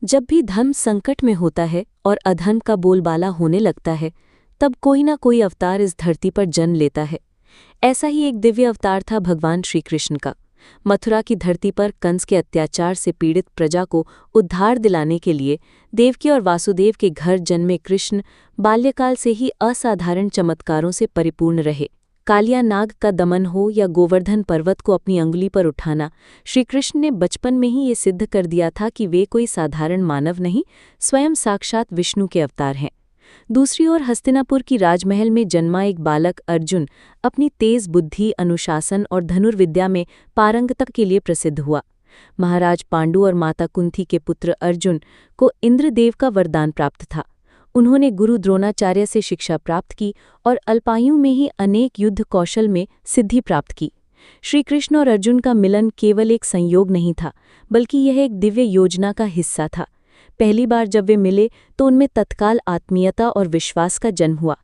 जब भी धर्म संकट में होता है और अधर्म का बोलबाला होने लगता है, तब कोई ना कोई अवतार इस धरती पर जन्म लेता है। ऐसा ही एक दिव्य अवतार था भगवान श्री कृष्ण का। मथुरा की धरती पर कंस के अत्याचार से पीड़ित प्रजा को उद्धार दिलाने के लिए देवकी और वासुदेव के घर जन्मे कृष्ण बाल्यकाल से ही असाधारण चमत्कारों से परिपूर्ण रहे। कालिया नाग का दमन हो या गोवर्धन पर्वत को अपनी अंगुली पर उठाना, श्रीकृष्ण ने बचपन में ही ये सिद्ध कर दिया था कि वे कोई साधारण मानव नहीं, स्वयं साक्षात विष्णु के अवतार हैं। दूसरी ओर हस्तिनापुर की राजमहल में जन्मा एक बालक अर्जुन अपनी तेज बुद्धि, अनुशासन और धनुर्विद्या में पारंगता के लिए प्रसिद्ध हुआ। महाराज पांडु और माता कुंती के पुत्र अर्जुन को इंद्रदेव का वरदान प्राप्त था। उन्होंने गुरु द्रोणाचार्य से शिक्षा प्राप्त की और अल्पायु में ही अनेक युद्ध कौशल में सिद्धि प्राप्त की। श्रीकृष्ण और अर्जुन का मिलन केवल एक संयोग नहीं था, बल्कि यह एक दिव्य योजना का हिस्सा था। पहली बार जब वे मिले तो उनमें तत्काल आत्मीयता और विश्वास का जन्म हुआ।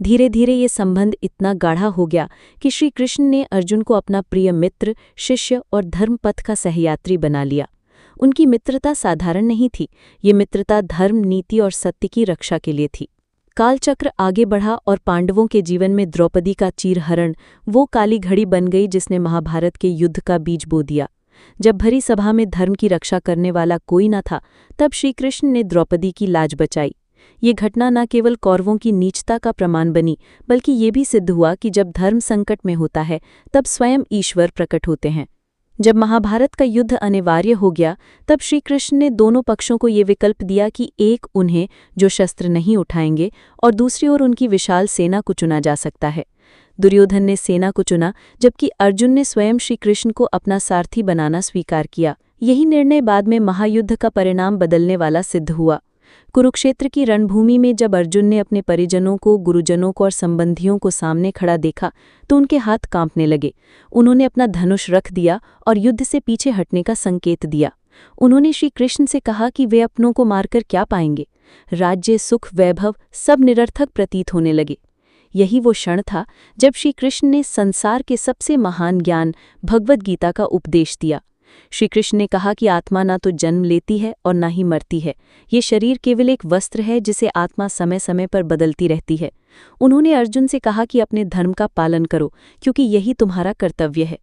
धीरे धीरे ये संबंध इतना गाढ़ा हो गया कि श्रीकृष्ण ने अर्जुन को अपना प्रिय मित्र, शिष्य और धर्मपथ का सहयात्री बना लिया। उनकी मित्रता साधारण नहीं थी, ये मित्रता धर्म, नीति और सत्य की रक्षा के लिए थी। कालचक्र आगे बढ़ा और पांडवों के जीवन में द्रौपदी का चीरहरण वो काली घड़ी बन गई जिसने महाभारत के युद्ध का बीज बो दिया। जब भरी सभा में धर्म की रक्षा करने वाला कोई न था, तब श्रीकृष्ण ने द्रौपदी की लाज बचाई। ये घटना न केवल कौरवों की नीचता का प्रमाण बनी, बल्कि ये भी सिद्ध हुआ कि जब धर्म संकट में होता है, तब स्वयं ईश्वर प्रकट होते हैं। जब महाभारत का युद्ध अनिवार्य हो गया, तब श्रीकृष्ण ने दोनों पक्षों को ये विकल्प दिया कि एक उन्हें जो शस्त्र नहीं उठाएंगे और दूसरी ओर उनकी विशाल सेना को चुना जा सकता है। दुर्योधन ने सेना को चुना, जबकि अर्जुन ने स्वयं श्रीकृष्ण को अपना सारथी बनाना स्वीकार किया। यही निर्णय बाद में महायुद्ध का परिणाम बदलने वाला सिद्ध हुआ। कुरुक्षेत्र की रणभूमि में जब अर्जुन ने अपने परिजनों को, गुरुजनों को और संबंधियों को सामने खड़ा देखा तो उनके हाथ कांपने लगे। उन्होंने अपना धनुष रख दिया और युद्ध से पीछे हटने का संकेत दिया। उन्होंने श्री कृष्ण से कहा कि वे अपनों को मारकर क्या पाएंगे। राज्य, सुख, वैभव सब निरर्थक प्रतीत होने लगे। यही वो क्षण था जब श्री कृष्ण ने संसार के सबसे महान ज्ञान भगवद गीता का उपदेश दिया। श्री कृष्ण ने कहा कि आत्मा ना तो जन्म लेती है और ना ही मरती है। ये शरीर केवल एक वस्त्र है जिसे आत्मा समय समय पर बदलती रहती है। उन्होंने अर्जुन से कहा कि अपने धर्म का पालन करो, क्योंकि यही तुम्हारा कर्तव्य है।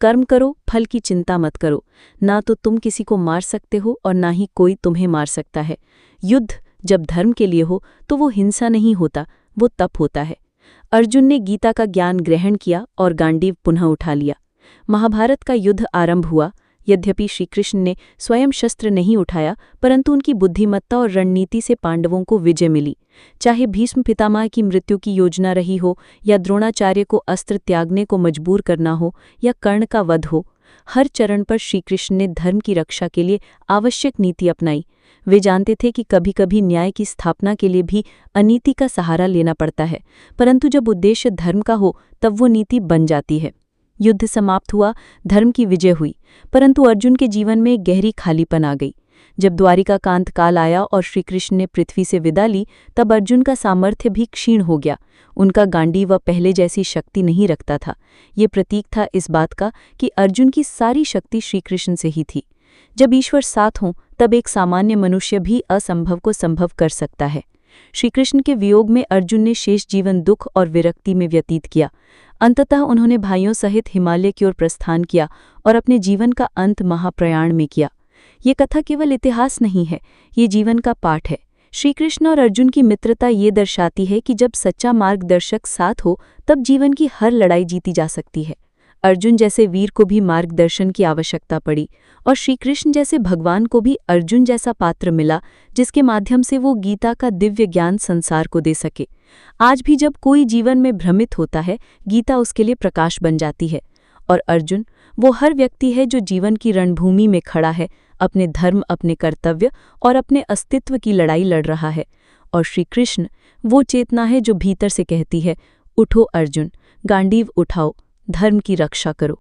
कर्म करो, फल की चिंता मत करो। ना तो तुम किसी को मार सकते हो और ना ही कोई तुम्हें मार सकता है। युद्ध जब धर्म के लिए हो तो वो हिंसा नहीं होता, वो तप होता है। अर्जुन ने गीता का ज्ञान ग्रहण किया और गांडीव पुनः उठा लिया। महाभारत का युद्ध आरंभ हुआ। यद्यपि श्रीकृष्ण ने स्वयं शस्त्र नहीं उठाया, परंतु उनकी बुद्धिमत्ता और रणनीति से पांडवों को विजय मिली। चाहे भीष्म पितामह की मृत्यु की योजना रही हो, या द्रोणाचार्य को अस्त्र त्यागने को मजबूर करना हो, या कर्ण का वध हो, हर चरण पर श्रीकृष्ण ने धर्म की रक्षा के लिए आवश्यक नीति अपनाई। वे जानते थे कि कभी कभी न्याय की स्थापना के लिए भी अनीति का सहारा लेना पड़ता है, परंतु जब उद्देश्य धर्म का हो तब वो नीति बन जाती है। युद्ध समाप्त हुआ, धर्म की विजय हुई, परंतु अर्जुन के जीवन में एक गहरी खालीपन आ गई। जब द्वारिका का अंतकाल आया और श्रीकृष्ण ने पृथ्वी से विदा ली, तब अर्जुन का सामर्थ्य भी क्षीण हो गया। उनका गांडीव पहले जैसी शक्ति नहीं रखता था। ये प्रतीक था इस बात का कि अर्जुन की सारी शक्ति श्रीकृष्ण से ही थी। जब ईश्वर साथ हों, तब एक सामान्य मनुष्य भी असंभव को संभव कर सकता है। श्रीकृष्ण के वियोग में अर्जुन ने शेष जीवन दुख और विरक्ति में व्यतीत किया। अंततः उन्होंने भाइयों सहित हिमालय की ओर प्रस्थान किया और अपने जीवन का अंत महाप्रयाण में किया। ये कथा केवल इतिहास नहीं है, ये जीवन का पाठ है। श्रीकृष्ण और अर्जुन की मित्रता ये दर्शाती है कि जब सच्चा मार्गदर्शक साथ हो, तब जीवन की हर लड़ाई जीती जा सकती है। अर्जुन जैसे वीर को भी मार्गदर्शन की आवश्यकता पड़ी, और श्रीकृष्ण जैसे भगवान को भी अर्जुन जैसा पात्र मिला, जिसके माध्यम से वो गीता का दिव्य ज्ञान संसार को दे सके। आज भी जब कोई जीवन में भ्रमित होता है, गीता उसके लिए प्रकाश बन जाती है। और अर्जुन वो हर व्यक्ति है जो जीवन की रणभूमि में खड़ा है, अपने धर्म, अपने कर्तव्य और अपने अस्तित्व की लड़ाई लड़ रहा है। और श्रीकृष्ण वो चेतना है जो भीतर से कहती है, उठो अर्जुन, गांडीव उठाओ, धर्म की रक्षा करो।